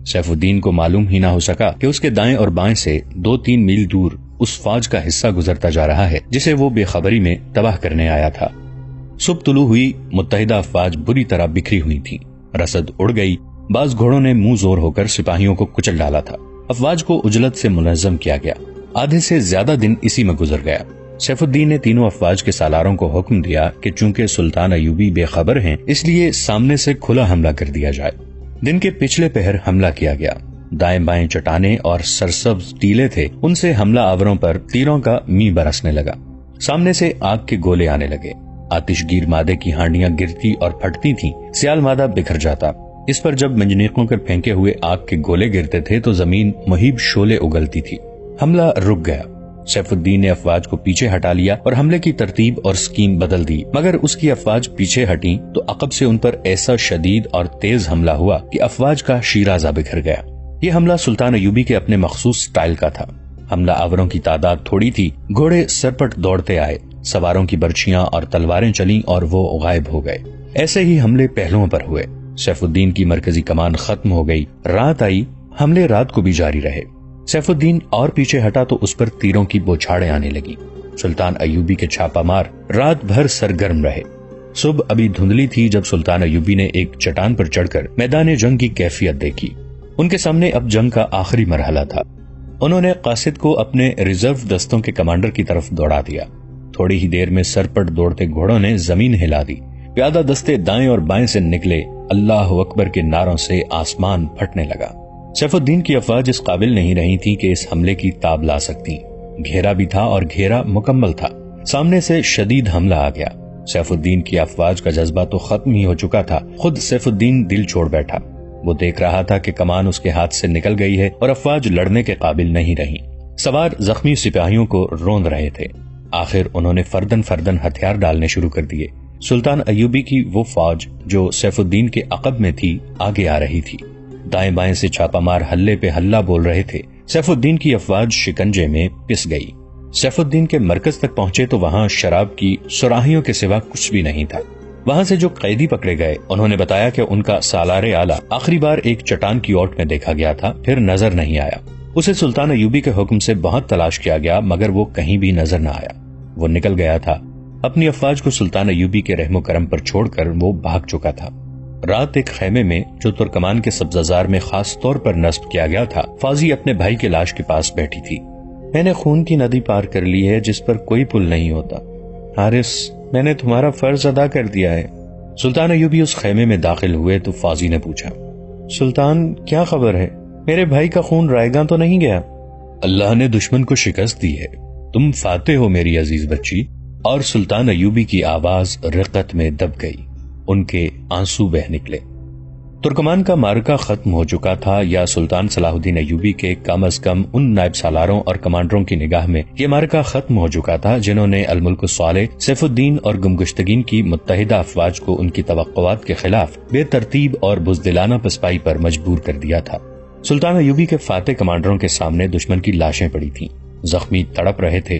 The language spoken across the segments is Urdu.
سیف الدین کو معلوم ہی نہ ہو سکا کہ اس کے دائیں اور بائیں سے 2-3 میل دور اس فوج کا حصہ گزرتا جا رہا ہے جسے وہ بے خبری میں تباہ کرنے آیا تھا۔ صبح طلوع ہوئی، متحدہ افواج بری طرح بکھری ہوئی تھی، رسد اڑ گئی، بعض گھوڑوں نے منہ زور ہو کر سپاہیوں کو کچل ڈالا تھا۔ افواج کو عجلت سے منظم کیا گیا۔ آدھے سے زیادہ دن اسی میں گزر گیا۔ سیف الدین نے تینوں افواج کے سالاروں کو حکم دیا کہ چونکہ سلطان ایوبی بے خبر ہیں اس لیے سامنے سے کھلا حملہ کر دیا جائے۔ دن کے پچھلے پہر حملہ کیا گیا۔ دائیں بائیں چٹانیں اور سرسبز ٹیلے تھے، ان سے حملہ آوروں پر تیروں کا می برسنے لگا۔ سامنے سے آگ کے گولے آنے لگے، آتش گیر مادے کی ہانڈیاں گرتی اور پھٹتی تھیں، سیال مادہ بکھر جاتا۔ اس پر جب منجنیقوں کر پھینکے ہوئے آگ کے گولے گرتے تھے تو زمین مہیب شعلے اگلتی تھی۔ حملہ رک گیا۔ سیف الدین نے افواج کو پیچھے ہٹا لیا اور حملے کی ترتیب اور سکیم بدل دی، مگر اس کی افواج پیچھے ہٹیں تو عقب سے ان پر ایسا شدید اور تیز حملہ ہوا کہ افواج کا شیرازہ بکھر گیا۔ یہ حملہ سلطان ایوبی کے اپنے مخصوص سٹائل کا تھا۔ حملہ آوروں کی تعداد تھوڑی تھی، گھوڑے سرپٹ دوڑتے آئے، سواروں کی برچیاں اور تلواریں چلیں اور وہ غائب ہو گئے۔ ایسے ہی حملے پہلوؤں پر ہوئے۔ سیف الدین کی مرکزی کمان ختم ہو گئی، رات آئی، حملے رات کو بھی جاری رہے۔ سیف الدین اور پیچھے ہٹا تو اس پر تیروں کی بوچھاڑیں آنے لگی۔ سلطان ایوبی کے چھاپا مار رات بھر سرگرم رہے۔ صبح ابھی دھندلی تھی جب سلطان ایوبی نے ایک چٹان پر چڑھ کر میدان جنگ کی کیفیت دیکھی۔ ان کے سامنے اب جنگ کا آخری مرحلہ تھا۔ انہوں نے قاصد کو اپنے ریزرو دستوں کے کمانڈر کی طرف دوڑا دیا۔ تھوڑی ہی دیر میں سرپٹ دوڑتے گھوڑوں نے زمین ہلا دی، پیادہ دستے دائیں اور بائیں سے نکلے، اللہ اکبر کے نعروں سے آسمان پھٹنے لگا۔ سیف الدین کی افواج اس قابل نہیں رہی تھی کہ اس حملے کی تاب لا سکتی۔ گھیرا بھی تھا اور گھیرا مکمل تھا۔ سامنے سے شدید حملہ آ گیا۔ سیف الدین کی افواج کا جذبہ تو ختم ہی ہو چکا تھا، خود سیف الدین دل چھوڑ بیٹھا۔ وہ دیکھ رہا تھا کہ کمان اس کے ہاتھ سے نکل گئی ہے اور افواج لڑنے کے قابل نہیں رہی۔ سوار زخمی سپاہیوں کو روند رہے تھے۔ آخر انہوں نے فردن فردن ہتھیار ڈالنے شروع کر دیے۔ سلطان ایوبی کی وہ فوج جو سیف الدین کے عقب میں تھی آگے آ رہی تھی۔ دائیں بائیں سے چھاپا مار ہلے پہ ہلہ بول رہے تھے۔ سیف الدین کی افواج شکنجے میں پس گئی۔ سیف الدین کے مرکز تک پہنچے تو وہاں شراب کی سراہیوں کے سوا کچھ بھی نہیں تھا۔ وہاں سے جو قیدی پکڑے گئے انہوں نے بتایا کہ ان کا سالار اعلیٰ آخری بار ایک چٹان کی اوٹ میں دیکھا گیا تھا، پھر نظر نہیں آیا۔ اسے سلطان ایوبی کے حکم سے بہت تلاش کیا گیا مگر وہ کہیں بھی نظر نہ آیا۔ وہ نکل گیا تھا۔ اپنی افواج کو سلطان ایوبی کے رحم و کرم پر چھوڑ کر وہ بھاگ چکا تھا۔ رات ایک خیمے میں جو ترکمان کے سبززار میں خاص طور پر نصب کیا گیا تھا، فاضی اپنے بھائی کے لاش کے پاس بیٹھی تھی۔ میں نے خون کی ندی پار کر لی ہے جس پر کوئی پل نہیں ہوتا۔ حارث، میں نے تمہارا فرض ادا کر دیا ہے۔ سلطان ایوبی اس خیمے میں داخل ہوئے تو فاضی نے پوچھا، سلطان کیا خبر ہے؟ میرے بھائی کا خون رائیگاں تو نہیں گیا؟ اللہ نے دشمن کو شکست دی ہے، تم فاتح ہو میری عزیز بچی۔ اور سلطان ایوبی کی آواز رقت میں دب گئی، ان کے آنسو بہ نکلے۔ ترکمان کا معرکہ ختم ہو چکا تھا، یا سلطان صلاح الدین ایوبی کے کم از کم ان نائب سالاروں اور کمانڈروں کی نگاہ میں یہ معرکہ ختم ہو چکا تھا جنہوں نے الملک الصالح سیف الدین اور گمگشتگین کی متحدہ افواج کو ان کی توقعات کے خلاف بے ترتیب اور بزدلانہ پسپائی پر مجبور کر دیا تھا۔ سلطان ایوبی کے فاتح کمانڈروں کے سامنے دشمن کی لاشیں پڑی تھیں، زخمی تڑپ رہے تھے،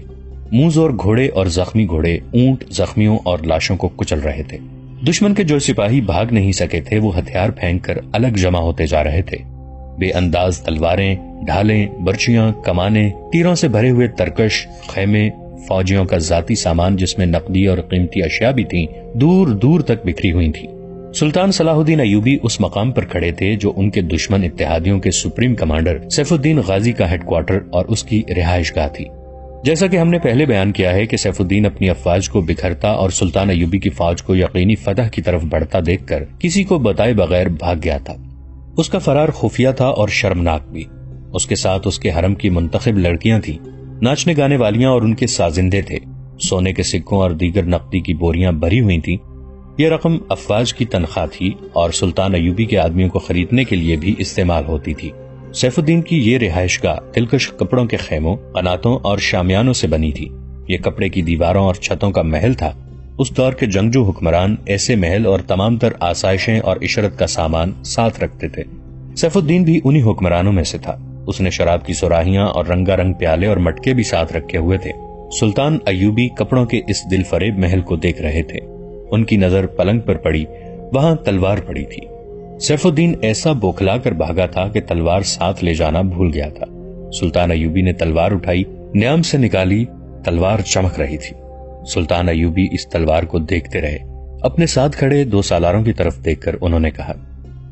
منہ زور گھوڑے اور زخمی گھوڑے اونٹ زخمیوں اور لاشوں کو کچل رہے تھے۔ دشمن کے جو سپاہی بھاگ نہیں سکے تھے وہ ہتھیار پھینک کر الگ جمع ہوتے جا رہے تھے۔ بے انداز تلواریں، ڈھالیں، برچیاں، کمانیں، تیروں سے بھرے ہوئے ترکش، خیمے، فوجیوں کا ذاتی سامان جس میں نقدی اور قیمتی اشیاء بھی تھیں، دور دور تک بکھری ہوئی تھیں۔ سلطان صلاح الدین ایوبی اس مقام پر کھڑے تھے جو ان کے دشمن اتحادیوں کے سپریم کمانڈر سیف الدین غازی کا ہیڈ کوارٹر اور اس کی رہائش گاہ تھی۔ جیسا کہ ہم نے پہلے بیان کیا ہے کہ سیف الدین اپنی افواج کو بکھرتا اور سلطان ایوبی کی فوج کو یقینی فتح کی طرف بڑھتا دیکھ کر کسی کو بتائے بغیر بھاگ گیا تھا۔ اس کا فرار خفیہ تھا اور شرمناک بھی۔ اس کے ساتھ اس کے حرم کی منتخب لڑکیاں تھیں، ناچنے گانے والیاں اور ان کے سازندے تھے۔ سونے کے سکوں اور دیگر نقدی کی بوریاں بھری ہوئی تھیں۔ یہ رقم افواج کی تنخواہ تھی اور سلطان ایوبی کے آدمیوں کو خریدنے کے لیے بھی استعمال ہوتی تھی۔ سیف الدین کی یہ رہائش گاہ دلکش کپڑوں کے خیموں، قناتوں اور شامیانوں سے بنی تھی۔ یہ کپڑے کی دیواروں اور چھتوں کا محل تھا۔ اس دور کے جنگجو حکمران ایسے محل اور تمام تر آسائشیں اور عشرت کا سامان ساتھ رکھتے تھے۔ سیف الدین بھی انہی حکمرانوں میں سے تھا۔ اس نے شراب کی سراہیاں اور رنگا رنگ پیالے اور مٹکے بھی ساتھ رکھے ہوئے تھے۔ سلطان ایوبی کپڑوں کے اس دل فریب محل کو دیکھ رہے تھے۔ ان کی نظر پلنگ پر پڑی، وہاں تلوار پڑی تھی۔ سیف الدین ایسا بوکھلا کر بھاگا تھا کہ تلوار ساتھ لے جانا بھول گیا تھا۔ سلطان ایوبی نے تلوار اٹھائی، نیام سے نکالی، تلوار چمک رہی تھی۔ سلطان ایوبی اس تلوار کو دیکھتے رہے۔ اپنے ساتھ کھڑے 2 سالاروں کی طرف دیکھ کر انہوں نے کہا،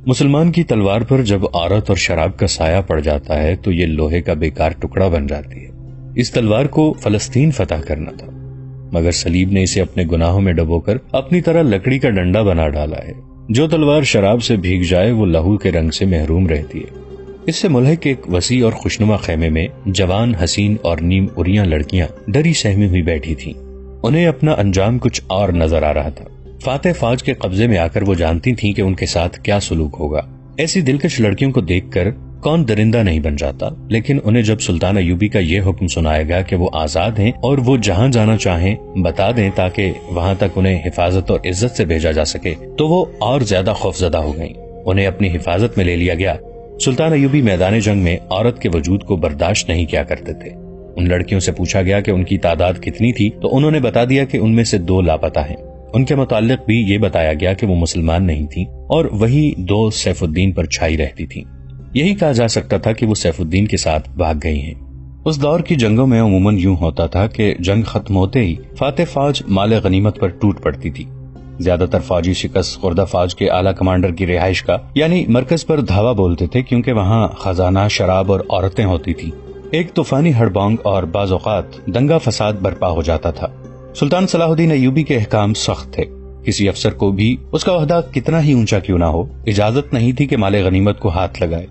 مسلمان کی تلوار پر جب عورت اور شراب کا سایہ پڑ جاتا ہے تو یہ لوہے کا بیکار ٹکڑا بن جاتی ہے۔ اس تلوار کو فلسطین فتح کرنا تھا، مگر صلیب نے اسے اپنے گناہوں میں ڈبو کر اپنی طرح لکڑی کا ڈنڈا بنا ڈالا ہے۔ جو تلوار شراب سے بھیگ جائے وہ لہو کے رنگ سے محروم رہتی ہے۔ اس سے ملحق ایک وسیع اور خوشنما خیمے میں جوان، حسین اور نیم اریاں لڑکیاں ڈری سہمی ہوئی بیٹھی تھیں۔ انہیں اپنا انجام کچھ اور نظر آ رہا تھا۔ فاتح فوج کے قبضے میں آ کر وہ جانتی تھیں کہ ان کے ساتھ کیا سلوک ہوگا۔ ایسی دلکش لڑکیوں کو دیکھ کر کون درندہ نہیں بن جاتا، لیکن انہیں جب سلطان ایوبی کا یہ حکم سنایا گیا کہ وہ آزاد ہیں اور وہ جہاں جانا چاہیں بتا دیں تاکہ وہاں تک انہیں حفاظت اور عزت سے بھیجا جا سکے، تو وہ اور زیادہ خوفزدہ ہو گئیں۔ انہیں اپنی حفاظت میں لے لیا گیا۔ سلطان ایوبی میدان جنگ میں عورت کے وجود کو برداشت نہیں کیا کرتے تھے۔ ان لڑکیوں سے پوچھا گیا کہ ان کی تعداد کتنی تھی تو انہوں نے بتا دیا کہ ان میں سے 2 لاپتہ ہیں۔ ان کے متعلق بھی یہ بتایا گیا کہ وہ مسلمان نہیں تھیں اور وہی 2 سیف الدین پر چھائی رہتی تھیں۔ یہی کہا جا سکتا تھا کہ وہ سیف الدین کے ساتھ بھاگ گئی ہیں۔ اس دور کی جنگوں میں عموماً یوں ہوتا تھا کہ جنگ ختم ہوتے ہی فاتح فوج مال غنیمت پر ٹوٹ پڑتی تھی۔ زیادہ تر فوجی شکست خوردہ فوج کے اعلیٰ کمانڈر کی رہائش کا یعنی مرکز پر دھاوا بولتے تھے، کیونکہ وہاں خزانہ، شراب اور عورتیں ہوتی تھی۔ ایک طوفانی ہڑبانگ اور بعض اوقات دنگا فساد برپا ہو جاتا تھا۔ سلطان صلاح الدین ایوبی کے احکام سخت تھے۔ کسی افسر کو بھی اس کا عہدہ کتنا ہی اونچا کیوں نہ ہو، اجازت نہیں تھی کہ مال غنیمت کو ہاتھ لگائے۔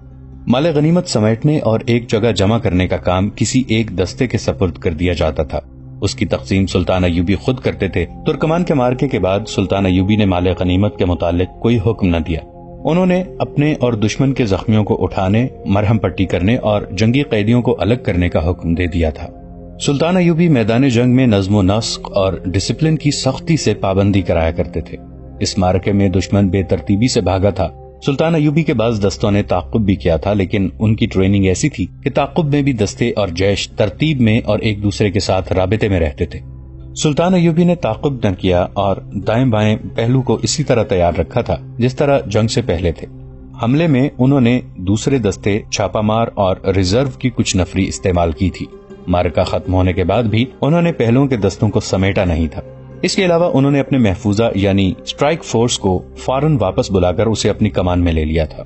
مال غنیمت سمیٹنے اور ایک جگہ جمع کرنے کا کام کسی ایک دستے کے سپرد کر دیا جاتا تھا۔ اس کی تقسیم سلطان ایوبی خود کرتے تھے۔ ترکمان کے مارکے کے بعد سلطان ایوبی نے مال غنیمت کے متعلق کوئی حکم نہ دیا۔ انہوں نے اپنے اور دشمن کے زخمیوں کو اٹھانے، مرہم پٹی کرنے اور جنگی قیدیوں کو الگ کرنے کا حکم دے دیا تھا۔ سلطان ایوبی میدان جنگ میں نظم و نسق اور ڈسپلن کی سختی سے پابندی کرایا کرتے تھے۔ اس مارکے میں دشمن بے ترتیبی سے بھاگا تھا۔ سلطان ایوبی کے بعض دستوں نے تعاقب بھی کیا تھا، لیکن ان کی ٹریننگ ایسی تھی کہ تعاقب میں بھی دستے اور جیش ترتیب میں اور ایک دوسرے کے ساتھ رابطے میں رہتے تھے۔ سلطان ایوبی نے تعاقب نہ کیا اور دائیں بائیں پہلو کو اسی طرح تیار رکھا تھا جس طرح جنگ سے پہلے تھے۔ حملے میں انہوں نے دوسرے دستے، چھاپا مار اور ریزرو کی کچھ نفری استعمال کی تھی۔ مارکا ختم ہونے کے بعد بھی انہوں نے پہلوؤں کے دستوں کو سمیٹا نہیں تھا۔ اس کے علاوہ انہوں نے اپنے محفوظہ یعنی اسٹرائک فورس کو فوراً واپس بلا کر اسے اپنی کمان میں لے لیا تھا۔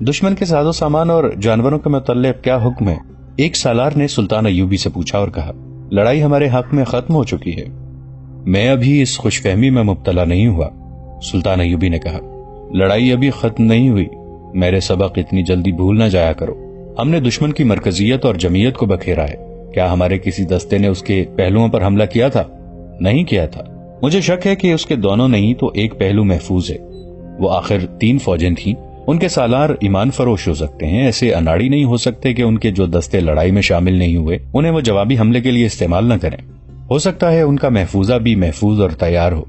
دشمن کے ساز و سامان اور جانوروں کے متعلق کیا حکم ہے؟ ایک سالار نے سلطان ایوبی سے پوچھا اور کہا، لڑائی ہمارے حق میں ختم ہو چکی ہے۔ میں ابھی اس خوش فہمی میں مبتلا نہیں ہوا۔ سلطان ایوبی نے کہا، لڑائی ابھی ختم نہیں ہوئی، میرے سبق اتنی جلدی بھول نہ جایا کرو۔ ہم نے دشمن کی مرکزیت اور جمعیت کو بکھیرا ہے۔ کیا ہمارے کسی دستے نے اس کے پہلوؤں پر حملہ کیا تھا؟ نہیں کیا تھا۔ مجھے شک ہے کہ اس کے دونوں نہیں تو ایک پہلو محفوظ ہے۔ وہ آخر 3 فوجیں تھیں، ان کے سالار ایمان فروش ہو سکتے ہیں، ایسے اناڑی نہیں ہو سکتے کہ ان کے جو دستے لڑائی میں شامل نہیں ہوئے انہیں وہ جوابی حملے کے لیے استعمال نہ کریں۔ ہو سکتا ہے ان کا محفوظہ بھی محفوظ اور تیار ہو۔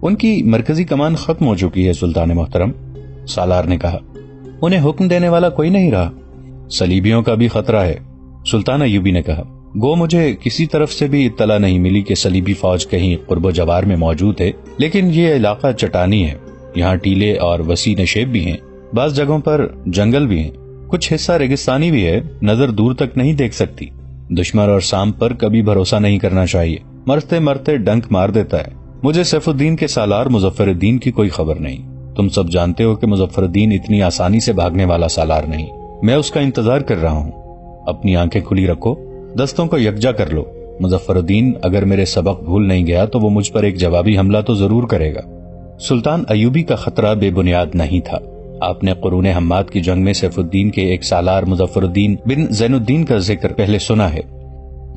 ان کی مرکزی کمان ختم ہو چکی ہے سلطان محترم، سالار نے کہا۔ انہیں حکم دینے والا کوئی نہیں رہا۔ صلیبیوں کا بھی خطرہ ہے، سلطان ایوبی نے کہا۔ گو مجھے کسی طرف سے بھی اطلاع نہیں ملی کہ صلیبی فوج کہیں قرب و جوار میں موجود ہے، لیکن یہ علاقہ چٹانی ہے، یہاں ٹیلے اور وسیع نشیب بھی ہیں، بعض جگہوں پر جنگل بھی ہیں، کچھ حصہ ریگستانی بھی ہے، نظر دور تک نہیں دیکھ سکتی۔ دشمن اور سام پر کبھی بھروسہ نہیں کرنا چاہیے، مرتے مرتے ڈنک مار دیتا ہے۔ مجھے سیف الدین کے سالار مظفر الدین کی کوئی خبر نہیں۔ تم سب جانتے ہو کہ مظفر الدین اتنی آسانی سے بھاگنے والا سالار نہیں۔ میں اس کا انتظار کر رہا ہوں۔ اپنی آنکھیں کھلی رکھو، دستوں کو یکجا کر لو۔ مظفر الدین اگر میرے سبق بھول نہیں گیا تو وہ مجھ پر ایک جوابی حملہ تو ضرور کرے گا۔ سلطان ایوبی کا خطرہ بے بنیاد نہیں تھا۔ آپ نے قرون حماد کی جنگ میں سیف الدین کے ایک سالار مظفر الدین بن زین الدین کا ذکر پہلے سنا ہے۔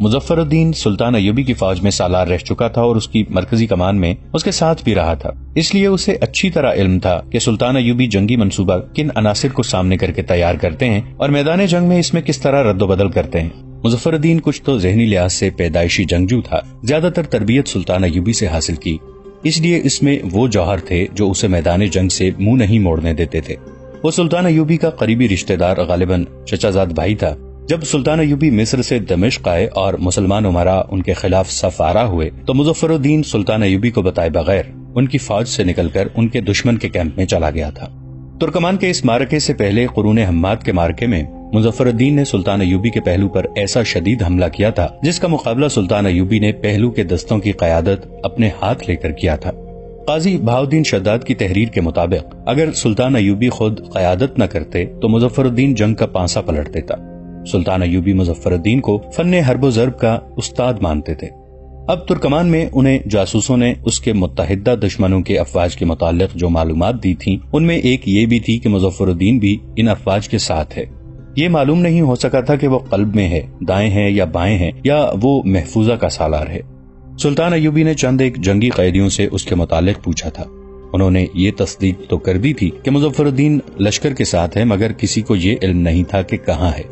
مظفر الدین سلطان ایوبی کی فوج میں سالار رہ چکا تھا اور اس کی مرکزی کمان میں اس کے ساتھ بھی رہا تھا، اس لیے اسے اچھی طرح علم تھا کہ سلطان ایوبی جنگی منصوبہ کن عناصر کو سامنے کر کے تیار کرتے ہیں اور میدان جنگ میں اس میں کس طرح رد و بدل کرتے ہیں۔ مظفر الدین کچھ تو ذہنی لحاظ سے پیدائشی جنگجو تھا، زیادہ تر تربیت سلطان ایوبی سے حاصل کی، اس لیے اس میں وہ جوہر تھے جو اسے میدان جنگ سے منہ نہیں موڑنے دیتے تھے۔ وہ سلطان ایوبی کا قریبی رشتہ دار، غالباً چچا زاد بھائی تھا۔ جب سلطان ایوبی مصر سے دمشق آئے اور مسلمان امراء ان کے خلاف صف آرا ہوئے تو مظفر الدین سلطان ایوبی کو بتائے بغیر ان کی فوج سے نکل کر ان کے دشمن کے کیمپ میں چلا گیا تھا۔ ترکمان کے اس معرکے سے پہلے قرون حماد کے معرکے میں مظفر الدین نے سلطان ایوبی کے پہلو پر ایسا شدید حملہ کیا تھا جس کا مقابلہ سلطان ایوبی نے پہلو کے دستوں کی قیادت اپنے ہاتھ لے کر کیا تھا۔ قاضی بہاؤالدین شداد کی تحریر کے مطابق اگر سلطان ایوبی خود قیادت نہ کرتے تو مظفر الدین جنگ کا پانسا پلٹ دیتا۔ سلطان ایوبی مظفر الدین کو فن حرب و ضرب کا استاد مانتے تھے۔ اب ترکمان میں انہیں جاسوسوں نے اس کے متحدہ دشمنوں کے افواج کے متعلق جو معلومات دی تھیں ان میں ایک یہ بھی تھی کہ مظفر الدین بھی ان افواج کے ساتھ ہے۔ یہ معلوم نہیں ہو سکا تھا کہ وہ قلب میں ہے، دائیں ہیں یا بائیں ہیں، یا وہ محفوظہ کا سالار ہے۔ سلطان ایوبی نے چند ایک جنگی قیدیوں سے اس کے متعلق پوچھا تھا۔ انہوں نے یہ تصدیق تو کر دی تھی کہ مظفر الدین لشکر کے ساتھ ہے، مگر کسی کو یہ علم نہیں تھا کہ کہاں ہے۔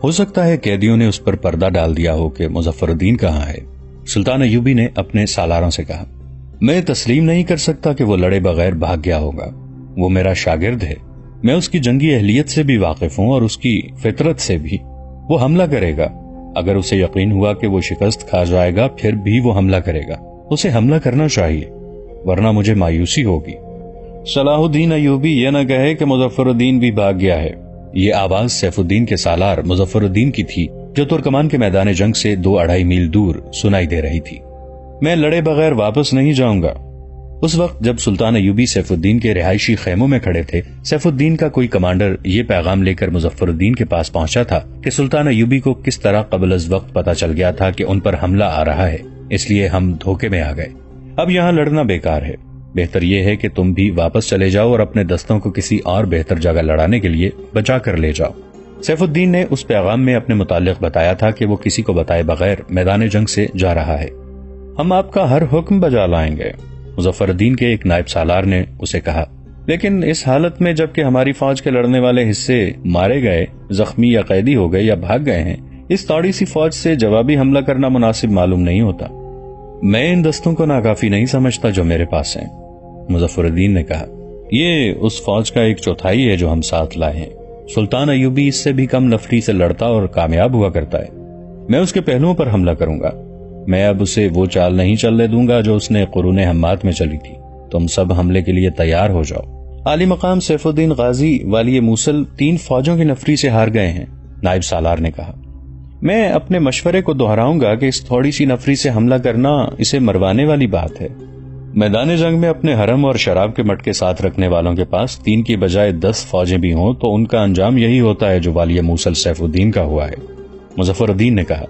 ہو سکتا ہے قیدیوں نے اس پر پردہ ڈال دیا ہو کہ مظفر الدین کہاں ہے۔ سلطان ایوبی نے اپنے سالاروں سے کہا، میں تسلیم نہیں کر سکتا کہ وہ لڑے بغیر بھاگ گیا ہوگا۔ وہ میرا شاگرد ہے، میں اس کی جنگی اہلیت سے بھی واقف ہوں اور اس کی فطرت سے بھی۔ وہ حملہ کرے گا، اگر اسے یقین ہوا کہ وہ شکست کھا جائے گا پھر بھی وہ حملہ کرے گا۔ اسے حملہ کرنا چاہیے، ورنہ مجھے مایوسی ہوگی۔ صلاح الدین ایوبی یہ نہ کہے کہ مظفر الدین بھی بھاگ گیا ہے۔ یہ آواز سیف الدین کے سالار مظفر الدین کی تھی جو ترکمان کے میدان جنگ سے 2-2.5 میل دور سنائی دے رہی تھی۔ میں لڑے بغیر واپس نہیں جاؤں گا۔ اس وقت جب سلطان ایوبی سیف الدین کے رہائشی خیموں میں کھڑے تھے، سیف الدین کا کوئی کمانڈر یہ پیغام لے کر مظفر الدین کے پاس پہنچا تھا کہ سلطان ایوبی کو کس طرح قبل از وقت پتا چل گیا تھا کہ ان پر حملہ آ رہا ہے، اس لیے ہم دھوکے میں آ گئے۔ اب یہاں لڑنا بیکار ہے، بہتر یہ ہے کہ تم بھی واپس چلے جاؤ اور اپنے دستوں کو کسی اور بہتر جگہ لڑانے کے لیے بچا کر لے جاؤ۔ سیف الدین نے اس پیغام میں اپنے متعلق بتایا تھا کہ وہ کسی کو بتائے بغیر میدان جنگ سے جا رہا ہے۔ ہم آپ کا ہر حکم بجا لائیں گے، مظفر الدین کے ایک نائب سالار نے اسے کہا، لیکن اس حالت میں جبکہ ہماری فوج کے لڑنے والے حصے مارے گئے، زخمی یا قیدی ہو گئے یا بھاگ گئے ہیں، اس توڑی سی فوج سے جوابی حملہ کرنا مناسب معلوم نہیں ہوتا۔ میں ان دستوں کو ناکافی نہیں سمجھتا جو میرے پاس ہیں، مظفر الدین نے کہا۔ یہ اس فوج کا 1/4 ہے جو ہم ساتھ لائے ہیں۔ سلطان ایوبی اس سے بھی کم نفری سے لڑتا اور کامیاب ہوا کرتا ہے۔ میں اس کے پہلوؤں پر حملہ کروں گا۔ میں اب اسے وہ چال نہیں چلنے دوں گا جو اس نے قرون حماد میں چلی تھی۔ تم سب حملے کے لیے تیار ہو جاؤ۔ عالی مقام سیف الدین غازی والی موصل 3 فوجوں کی نفری سے ہار گئے ہیں، نائب سالار نے کہا۔ میں اپنے مشورے کو دہراؤں گا کہ اس تھوڑی سی نفری سے حملہ کرنا اسے مروانے والی بات ہے۔ میدان جنگ میں اپنے حرم اور شراب کے مٹکے ساتھ رکھنے والوں کے پاس 3 کی بجائے 10 فوجیں بھی ہوں تو ان کا انجام یہی ہوتا ہے جو والی موصل سیف الدین کا ہوا ہے۔ مظفر الدین نے کہا،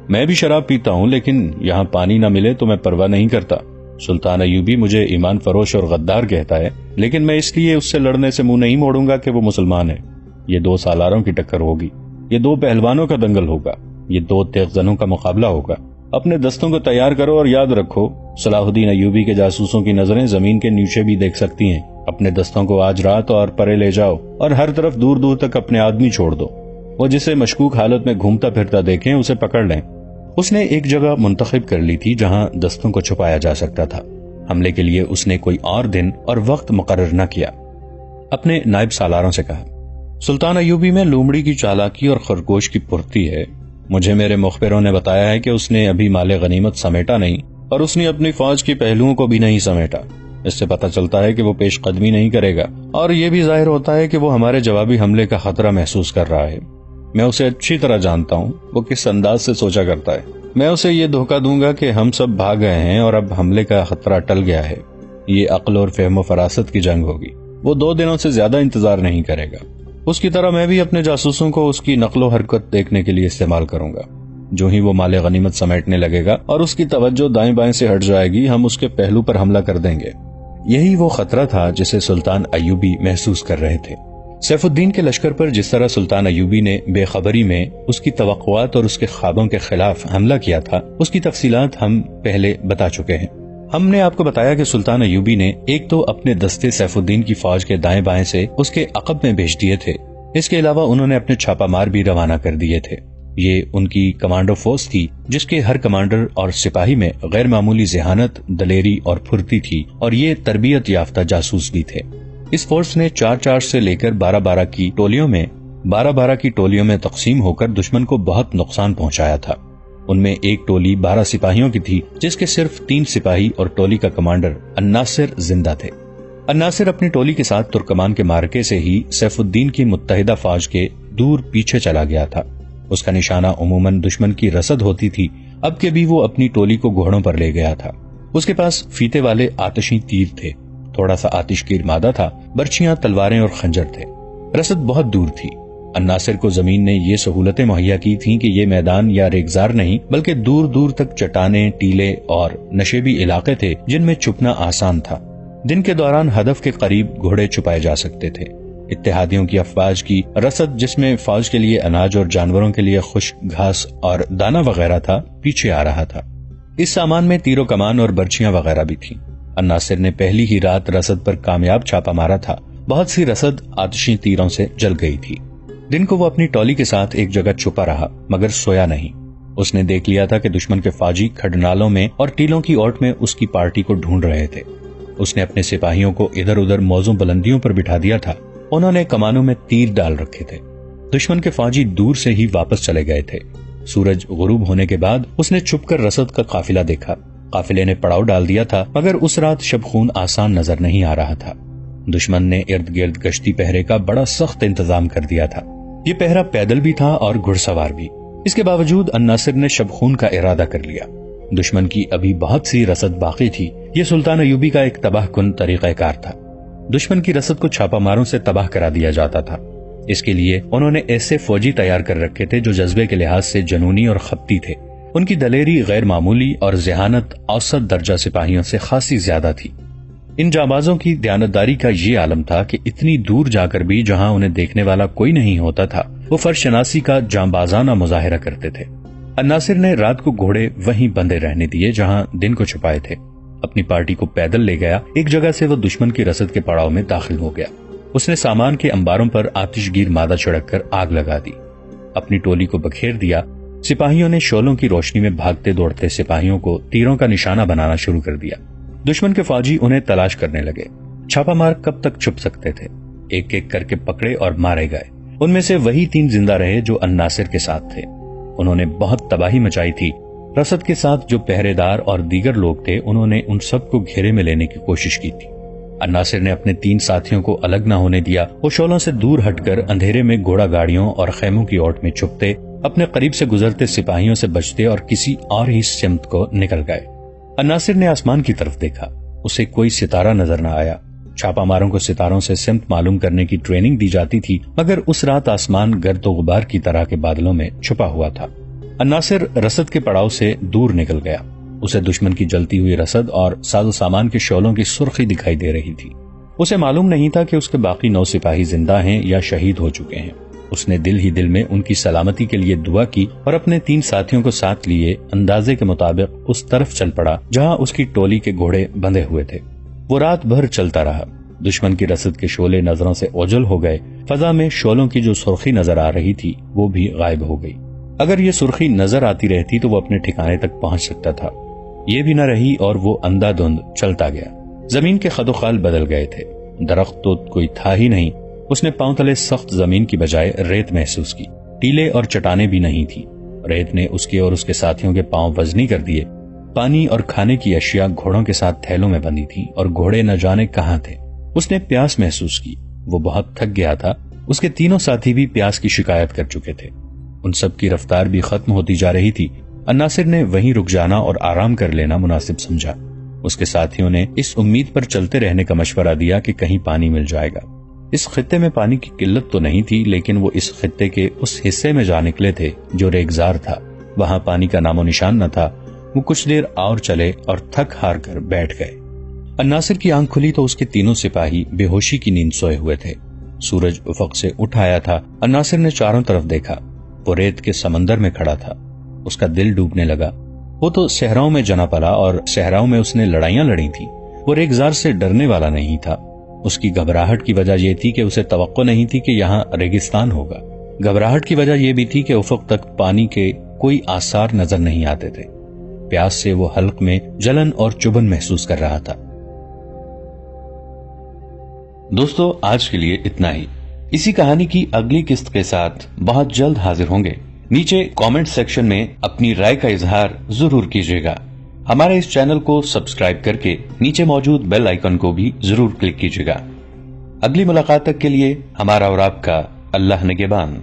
میں بھی شراب پیتا ہوں، لیکن یہاں پانی نہ ملے تو میں پرواہ نہیں کرتا۔ سلطان ایوبی مجھے ایمان فروش اور غدار کہتا ہے، لیکن میں اس لیے اس سے لڑنے سے منہ نہیں موڑوں گا کہ وہ مسلمان ہے۔ یہ 2 سالاروں کی ٹکر ہوگی، یہ 2 پہلوانوں کا دنگل ہوگا، یہ 2 تیغ زنوں کا مقابلہ ہوگا۔ اپنے دستوں کو تیار کرو اور یاد رکھو، صلاح الدین ایوبی کے جاسوسوں کی نظریں زمین کے نیچے بھی دیکھ سکتی ہیں۔ اپنے دستوں کو آج رات اور پرے لے جاؤ اور ہر طرف دور دور تک اپنے آدمی چھوڑ دو۔ وہ جسے مشکوک حالت میں گھومتا پھرتا دیکھیں اسے پکڑ لیں۔ اس نے ایک جگہ منتخب کر لی تھی جہاں دستوں کو چھپایا جا سکتا تھا۔ حملے کے لیے اس نے کوئی اور دن اور وقت مقرر نہ کیا۔ اپنے نائب سالاروں سے کہا، سلطان ایوبی میں لومڑی کی چالاکی اور خرگوش کی پھرتی ہے۔ مجھے میرے مخبروں نے بتایا ہے کہ اس نے ابھی مال غنیمت سمیٹا نہیں اور اس نے اپنی فوج کے پہلوؤں کو بھی نہیں سمیٹا۔ اس سے پتہ چلتا ہے کہ وہ پیش قدمی نہیں کرے گا، اور یہ بھی ظاہر ہوتا ہے کہ وہ ہمارے جوابی حملے کا خطرہ محسوس کر رہا ہے۔ میں اسے اچھی طرح جانتا ہوں، وہ کس انداز سے سوچا کرتا ہے۔ میں اسے یہ دھوکہ دوں گا کہ ہم سب بھاگ گئے ہیں اور اب حملے کا خطرہ ٹل گیا ہے۔ یہ عقل اور فہم و فراست کی جنگ ہوگی۔ وہ 2 دنوں سے زیادہ انتظار نہیں کرے گا۔ اس کی طرح میں بھی اپنے جاسوسوں کو اس کی نقل و حرکت دیکھنے کے لیے استعمال کروں گا۔ جو ہی وہ مال غنیمت سمیٹنے لگے گا اور اس کی توجہ دائیں بائیں سے ہٹ جائے گی، ہم اس کے پہلو پر حملہ کر دیں گے۔ یہی وہ خطرہ تھا جسے سلطان ایوبی محسوس کر رہے تھے۔ سیف الدین کے لشکر پر جس طرح سلطان ایوبی نے بے خبری میں اس کی توقعات اور اس کے خوابوں کے خلاف حملہ کیا تھا، اس کی تفصیلات ہم پہلے بتا چکے ہیں۔ ہم نے آپ کو بتایا کہ سلطان ایوبی نے ایک تو اپنے دستے سیف الدین کی فوج کے دائیں بائیں سے اس کے عقب میں بھیج دیے تھے، اس کے علاوہ انہوں نے اپنے چھاپا مار بھی روانہ کر دیے تھے۔ یہ ان کی کمانڈو فورس تھی جس کے ہر کمانڈر اور سپاہی میں غیر معمولی ذہانت، دلیری اور پھرتی تھی، اور یہ تربیت یافتہ جاسوس بھی تھے۔ اس فورس نے 4-4 سے لے کر 12-12 کی ٹولیوں میں تقسیم ہو کر دشمن کو بہت نقصان پہنچایا تھا۔ ان میں ایک ٹولی 12 سپاہیوں کی تھی جس کے صرف 3 سپاہی اور ٹولی کا کمانڈر الناصر زندہ تھے۔ الناصر اپنی ٹولی کے ساتھ ترکمان کے مارکے سے ہی سیف الدین کی متحدہ فوج کے دور پیچھے چلا گیا تھا۔ اس کا نشانہ عموماً دشمن کی رسد ہوتی تھی، اب کے بھی وہ اپنی ٹولی کو گھوڑوں پر لے گیا تھا۔ اس کے پاس فیتے والے آتشی تیر تھے، تھوڑا سا آتش کی ارمادہ تھا، برچیاں، تلواریں اور خنجر تھے۔ رسد بہت دور تھی۔ الناصر کو زمین نے یہ سہولتیں مہیا کی تھیں کہ یہ میدان یا ریگزار نہیں بلکہ دور دور تک چٹانیں، ٹیلے اور نشیبی علاقے تھے جن میں چھپنا آسان تھا۔ دن کے دوران ہدف کے قریب گھوڑے چھپائے جا سکتے تھے۔ اتحادیوں کی افواج کی رسد، جس میں فوج کے لیے اناج اور جانوروں کے لیے خشک گھاس اور دانہ وغیرہ تھا، پیچھے آ رہا تھا۔ اس سامان میں تیر و کمان اور برچیاں وغیرہ بھی تھیں۔ الناصر نے پہلی ہی رات رسد پر کامیاب چھاپا مارا تھا۔ بہت سی رسد آتشی تیروں سے جل گئی تھی۔ دن کو وہ اپنی ٹولی کے ساتھ ایک جگہ چھپا رہا مگر سویا نہیں۔ اس نے دیکھ لیا تھا کہ دشمن کے فوجی کھڈنالوں میں اور ٹیلوں کی اوٹ میں اس کی پارٹی کو ڈھونڈ رہے تھے۔ اس نے اپنے سپاہیوں کو ادھر ادھر موزوں بلندیوں پر بٹھا دیا تھا۔ انہوں نے کمانوں میں تیر ڈال رکھے تھے۔ دشمن کے فوجی دور سے ہی واپس چلے گئے تھے۔ سورج غروب ہونے کے بعد اس نے چھپ کر رسد کا قافلہ دیکھا۔ قافلے نے پڑاؤ ڈال دیا تھا مگر اس رات شب خون آسان نظر نہیں آ رہا تھا۔ دشمن نے ارد گرد گشتی پہرے کا بڑا سخت انتظام کر دیا تھا۔ یہ پہرا پیدل بھی تھا اور گھڑ سوار بھی۔ اس کے باوجود الناصر نے شب خون کا ارادہ کر لیا۔ دشمن کی ابھی بہت سی رسد باقی تھی۔ یہ سلطان ایوبی کا ایک تباہ کن طریقہ کار تھا۔ دشمن کی رسد کو چھاپا ماروں سے تباہ کرا دیا جاتا تھا۔ اس کے لیے انہوں نے ایسے فوجی تیار کر رکھے تھے جو جذبے کے لحاظ سے جنونی اور خپتی تھے۔ ان کی دلیری غیر معمولی اور ذہانت اوسط درجہ سپاہیوں سے خاصی زیادہ تھی۔ ان جانبازوں کی دیانتداری کا یہ عالم تھا کہ اتنی دور جا کر بھی جہاں انہیں دیکھنے والا کوئی نہیں ہوتا تھا، وہ فرش شناسی کا جانبازانہ مظاہرہ کرتے تھے۔ الناصر نے رات کو گھوڑے وہیں بندے رہنے دیے جہاں دن کو چھپائے تھے۔ اپنی پارٹی کو پیدل لے گیا۔ ایک جگہ سے وہ دشمن کی رسد کے پڑاؤ میں داخل ہو گیا۔ اس نے سامان کے انباروں پر آتش گیر مادہ چھڑک کر آگ لگا دی۔ اپنی ٹولی کو بکھیر دیا۔ سپاہیوں نے شعلوں کی روشنی میں بھاگتے دوڑتے سپاہیوں کو تیروں کا نشانہ بنانا شروع کر دیا۔ دشمن کے فوجی انہیں تلاش کرنے لگے۔ چھاپا مار کب تک چھپ سکتے تھے؟ ایک ایک کر کے پکڑے اور مارے گئے۔ ان میں سے وہی 3 زندہ رہے جو الناصر کے ساتھ تھے۔ انہوں نے بہت تباہی مچائی تھی۔ رسد کے ساتھ جو پہرے دار اور دیگر لوگ تھے انہوں نے ان سب کو گھیرے میں لینے کی کوشش کی تھی۔ الناصر نے اپنے 3 ساتھیوں کو الگ نہ ہونے دیا۔ وہ شعلوں سے دور ہٹ کر اندھیرے میں گھوڑا گاڑیوں اور خیموں کی اوٹ میں چھپتے، اپنے قریب سے گزرتے سپاہیوں سے بچتے اور کسی اور ہی سمت کو نکل گئے۔ الناصر نے آسمان کی طرف دیکھا۔ اسے کوئی ستارہ نظر نہ آیا۔ چھاپا ماروں کو ستاروں سے سمت معلوم کرنے کی ٹریننگ دی جاتی تھی مگر اس رات آسمان گرد و غبار کی طرح کے بادلوں میں چھپا ہوا تھا۔ الناصر رسد کے پڑاؤ سے دور نکل گیا۔ اسے دشمن کی جلتی ہوئی رسد اور ساز و سامان کے شعلوں کی سرخی دکھائی دے رہی تھی۔ اسے معلوم نہیں تھا کہ اس کے باقی 9 سپاہی زندہ ہیں یا شہید ہو چکے ہیں۔ اس نے دل ہی دل میں ان کی سلامتی کے لیے دعا کی اور اپنے 3 ساتھیوں کو ساتھ لیے اندازے کے مطابق اس طرف چل پڑا جہاں اس کی ٹولی کے گھوڑے بندھے ہوئے تھے۔ وہ رات بھر چلتا رہا۔ دشمن کی رسد کے شعلے نظروں سے اوجھل ہو گئے۔ فضا میں شعلوں کی جو سرخی نظر آ رہی تھی وہ بھی غائب ہو گئی۔ اگر یہ سرخی نظر آتی رہتی تو وہ اپنے ٹھکانے تک پہنچ سکتا تھا۔ یہ بھی نہ رہی اور وہ اندھا دھند چلتا گیا۔ زمین کے خد و خال بدل گئے تھے۔ درخت تو کوئی تھا ہی نہیں۔ اس نے پاؤں تلے سخت زمین کی بجائے ریت محسوس کی۔ ٹیلے اور چٹانیں بھی نہیں تھی۔ ریت نے اس کے اور اس کے ساتھیوں کے پاؤں وزنی کر دیے۔ پانی اور کھانے کی اشیاء گھوڑوں کے ساتھ تھیلوں میں بندھی تھی اور گھوڑے نہ جانے کہاں تھے۔ اس نے پیاس محسوس کی۔ وہ بہت تھک گیا تھا۔ اس کے 3 ساتھی بھی پیاس کی شکایت کر چکے تھے۔ ان سب کی رفتار بھی ختم ہوتی جا رہی تھی۔ الناصر نے وہیں رک جانا اور آرام کر لینا مناسب سمجھا۔ اس کے ساتھیوں نے اس امید پر چلتے رہنے کا مشورہ دیا کہ کہیں پانی مل جائے گا۔ اس خطے میں پانی کی قلت تو نہیں تھی لیکن وہ اس خطے کے اس حصے میں جا نکلے تھے جو ریگزار تھا۔ وہاں پانی کا نام و نشان نہ تھا۔ وہ کچھ دیر اور چلے اور تھک ہار کر بیٹھ گئے۔ الناصر کی آنکھ کھلی تو اس کے 3 سپاہی بے ہوشی کی نیند سوئے ہوئے تھے۔ سورج افق سے اٹھ آیا تھا۔ الناصر نے چاروں طرف دیکھا۔ وہ ریت کے سمندر میں کھڑا تھا۔ اس کا دل ڈوبنے لگا۔ وہ تو صحراؤں میں جنا پلا اور صحراؤں میں اس نے لڑائیاں لڑی تھی۔ وہ ریگزار سے ڈرنے والا نہیں تھا۔ اس کی گھبراہٹ کی وجہ یہ تھی کہ اسے توقع نہیں تھی کہ یہاں ریگستان ہوگا۔ گھبراہٹ کی وجہ یہ بھی تھی کہ افق تک پانی کے کوئی آثار نظر نہیں آتے تھے۔ پیاس سے وہ حلق میں جلن اور چبھن محسوس کر رہا تھا۔ دوستو، آج کے لیے اتنا ہی۔ اسی کہانی کی اگلی قسط کے ساتھ بہت جلد حاضر ہوں گے۔ نیچے کامنٹ سیکشن میں اپنی رائے کا اظہار ضرور کیجیے گا۔ ہمارے اس چینل کو سبسکرائب کر کے نیچے موجود بیل آئیکن کو بھی ضرور کلک کیجیے گا۔ اگلی ملاقات تک کے لیے ہمارا اور آپ کا اللہ نگہبان۔